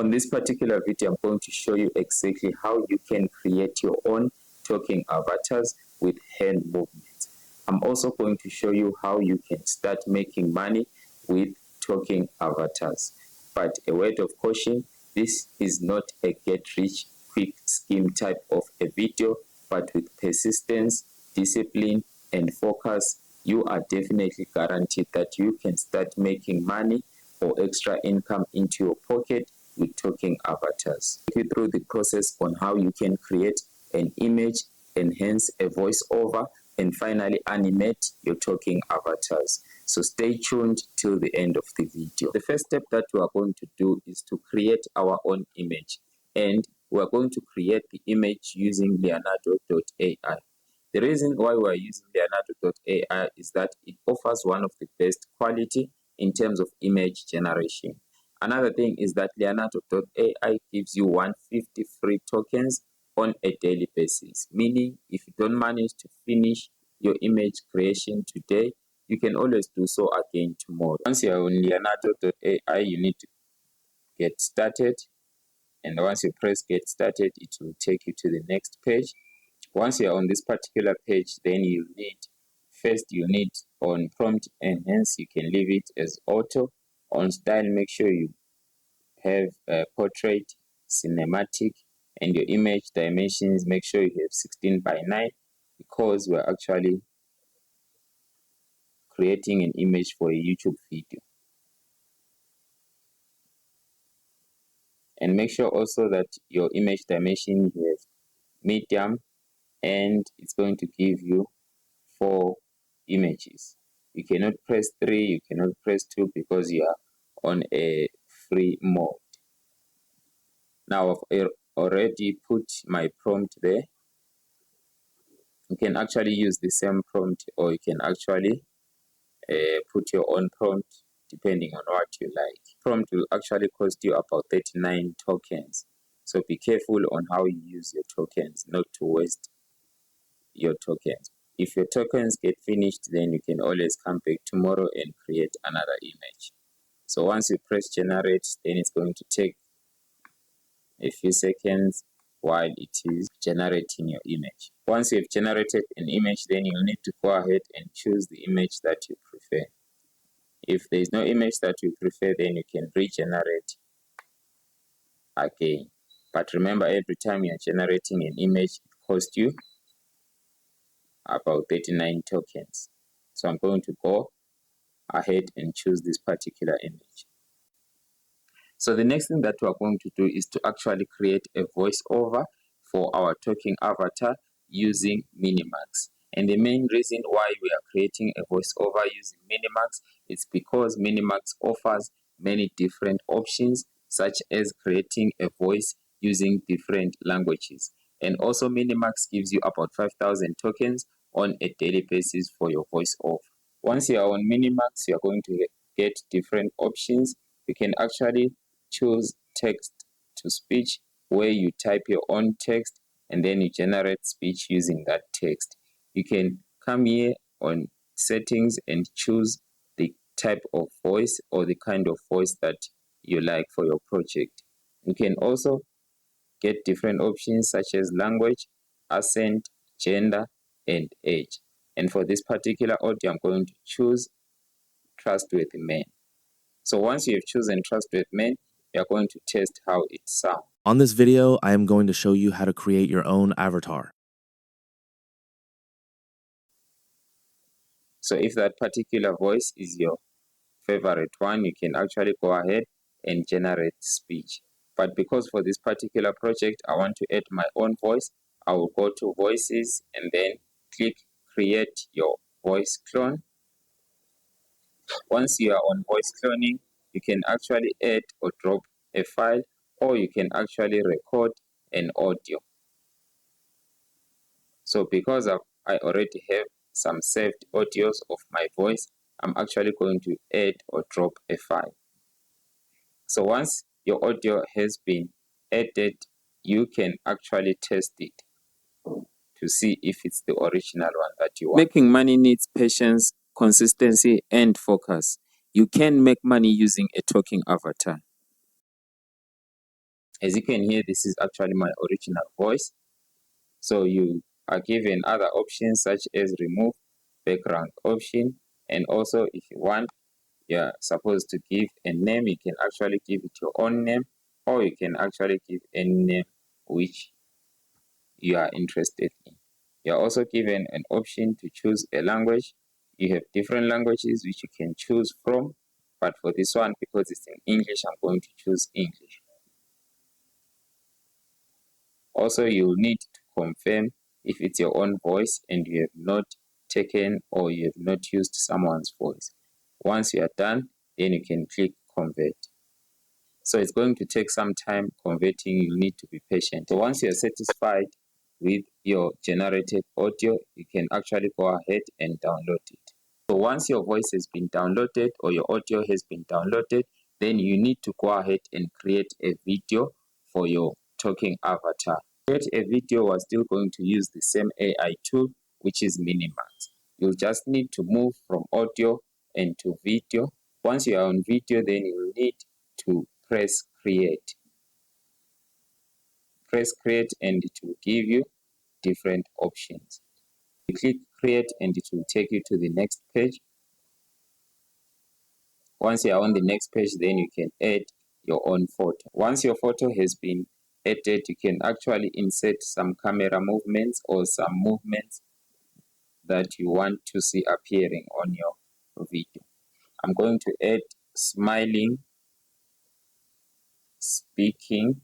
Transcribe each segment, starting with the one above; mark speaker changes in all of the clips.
Speaker 1: On this particular video, I'm going to show you exactly how you can create your own talking avatars with hand movements. I'm also going to show you how you can start making money with talking avatars. But a word of caution, this is not a get-rich-quick scheme type of a video, but with persistence, discipline, and focus, you are definitely guaranteed that you can start making money or extra income into your pocket with talking avatars. Take you through the process on how you can create an image, enhance a voiceover, and finally animate your talking avatars. So stay tuned till the end of the video. The first step that we are going to do is to create our own image, and we are going to create the image using Leonardo.ai. The reason why we are using Leonardo.ai is that it offers one of the best quality in terms of image generation. Another thing is that Leonardo.ai gives you 150 free tokens on a daily basis, meaning if you don't manage to finish your image creation today, you can always do so again tomorrow. Once you are on Leonardo.ai, you need to get started, and once you press get started, it will take you to the next page. Once you are on this particular page, then you need on prompt enhance, you can leave it as auto. On style, make sure you have a portrait, cinematic, and your image dimensions, make sure you have 16:9, because we're actually creating an image for a YouTube video. And make sure also that your image dimension you have medium, and it's going to give you 4 images. You cannot press 3, you cannot press 2 because you are on a free mode. Now I've already put my prompt there. You can actually use the same prompt, or you can actually put your own prompt depending on what you like. Prompt will actually cost you about 39 tokens. So be careful on how you use your tokens, not to waste your tokens. If your tokens get finished, then you can always come back tomorrow and create another image. So once you press generate, then it's going to take a few seconds while it is generating your image. Once you've generated an image, then you'll need to go ahead and choose the image that you prefer. If there is no image that you prefer, then you can regenerate again. But remember, every time you're generating an image, it costs you about 39 tokens. So I'm going to go ahead and choose this particular image. So the next thing that we're going to do is to actually create a voiceover for our talking avatar using Minimax. And the main reason why we are creating a voiceover using Minimax is because Minimax offers many different options, such as creating a voice using different languages. And also Minimax gives you about 5,000 tokens on a daily basis for your voiceover. Once you are on Minimax, you are going to get different options. You can actually choose text to speech, where you type your own text and then you generate speech using that text. You can come here on settings and choose the type of voice or the kind of voice that you like for your project. You can also get different options such as language, accent, gender, and age. And for this particular audio, I'm going to choose trustworthy man. So once you have chosen trustworthy man, you're going to test how it sounds.
Speaker 2: On this video, I am going to show you how to create your own avatar.
Speaker 1: So if that particular voice is your favorite one, you can actually go ahead and generate speech. But because for this particular project, I want to add my own voice, I will go to voices and then click create your voice clone. Once you are on voice cloning, you can actually add or drop a file, or you can actually record an audio. So because I already have some saved audios of my voice, I'm actually going to add or drop a file. So once your audio has been added, you can actually test it to see if it's the original one that you want. Making money needs patience, consistency, and focus. You can make money using a talking avatar. As you can hear, this is actually my original voice. So you are given other options such as remove background option, and also if you want, you're supposed to give a name, you can actually give it your own name, or you can actually give any name which you are interested in. You're also given an option to choose a language. You have different languages which you can choose from, but for this one, because it's in English, I'm going to choose English. Also, you'll need to confirm if it's your own voice and you have not taken or you have not used someone's voice. Once you are done, then you can click convert. So it's going to take some time converting. You need to be patient. So once you're satisfied with your generated audio, you can actually go ahead and download it. So once your voice has been downloaded or your audio has been downloaded, then you need to go ahead and create a video for your talking avatar. To create a video, we're still going to use the same AI tool, which is Minimax. You'll just need to move from audio and to video. Once you are on video, then you will need to press create. Press create and it will give you different options. You click create and it will take you to the next page. Once you are on the next page, then you can add your own photo. Once your photo has been added, you can actually insert some camera movements or some movements that you want to see appearing on your video. I'm going to add smiling, speaking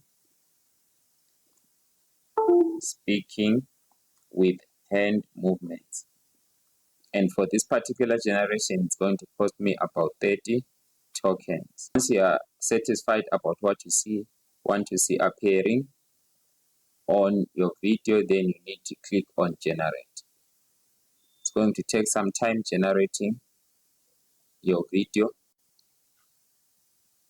Speaker 1: with hand movements. And for this particular generation, it's going to cost me about 30 tokens. Once you are satisfied about what you want to see appearing on your video, then you need to click on generate. It's going to take some time generating your video.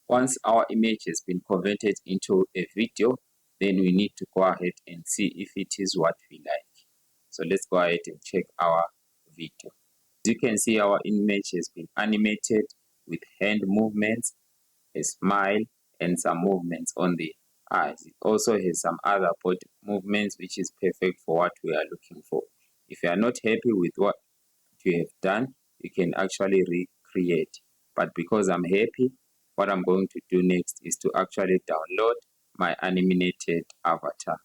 Speaker 1: Once our image has been converted into a video, then we need to go ahead and see if it is what we like. So let's go ahead and check our video. As you can see, our image has been animated with hand movements, a smile, and some movements on the eyes. It also has some other body movements, which is perfect for what we are looking for. If you are not happy with what you have done, you can actually recreate. But because I'm happy, what I'm going to do next is to actually download my animated avatar.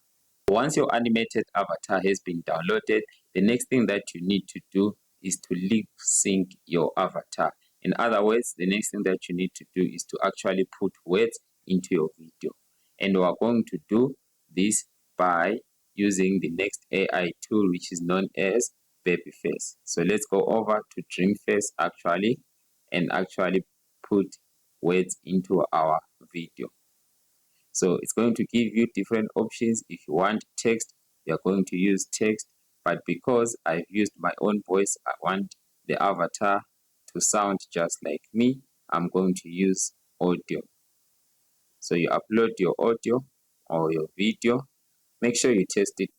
Speaker 1: Once your animated avatar has been downloaded, the next thing that you need to do is to lip sync your avatar. In other words, the next thing that you need to do is to actually put words into your video. And we are going to do this by using the next AI tool, which is known as Babyface. So let's go over to Dreamface actually and actually put words into our video. So it's going to give you different options. If you want text, you're going to use text. But because I've used my own voice, I want the avatar to sound just like me, I'm going to use audio. So you upload your audio or your video. Make sure you test it.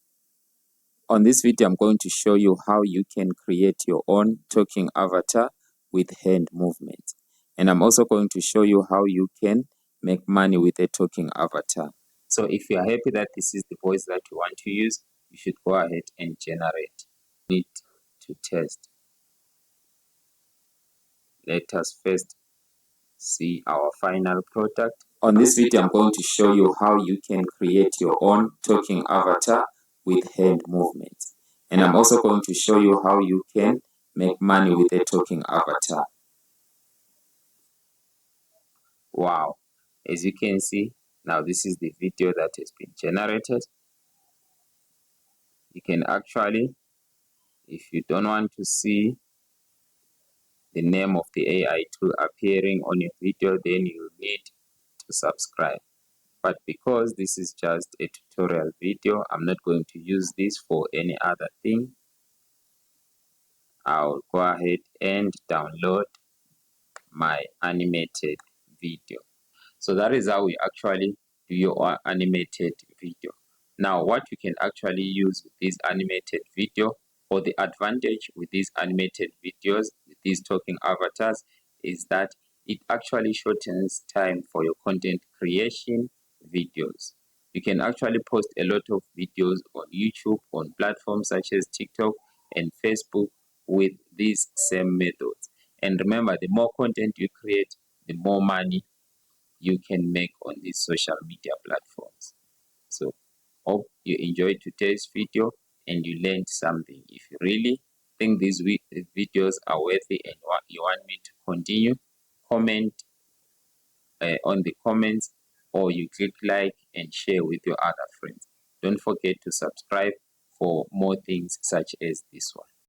Speaker 1: On this video, I'm going to show you how you can create your own talking avatar with hand movements. And I'm also going to show you how you can make money with a talking avatar. So if you are happy that this is the voice that you want to use, you should go ahead and generate it to test. Let us first see our final product. On this video, I'm going to show you how you can create your own talking avatar with hand movements. And I'm also going to show you how you can make money with a talking avatar. Wow, as you can see, now this is the video that has been generated. You can actually, if you don't want to see the name of the AI tool appearing on your video, then you need to subscribe. But because this is just a tutorial video, I'm not going to use this for any other thing. I'll go ahead and download my animated video. So that is how we actually do your animated video. Now, what you can actually use with this animated video, or the advantage with these animated videos, with these talking avatars, is that it actually shortens time for your content creation videos. You can actually post a lot of videos on YouTube, on platforms such as TikTok and Facebook with these same methods. And remember, the more content you create, the more money you can make on these social media platforms. So hope you enjoyed today's video and you learned something. If you really think these videos are worthy and you want me to continue, comment on the comments, or you click like and share with your other friends. Don't forget to subscribe for more things such as this one.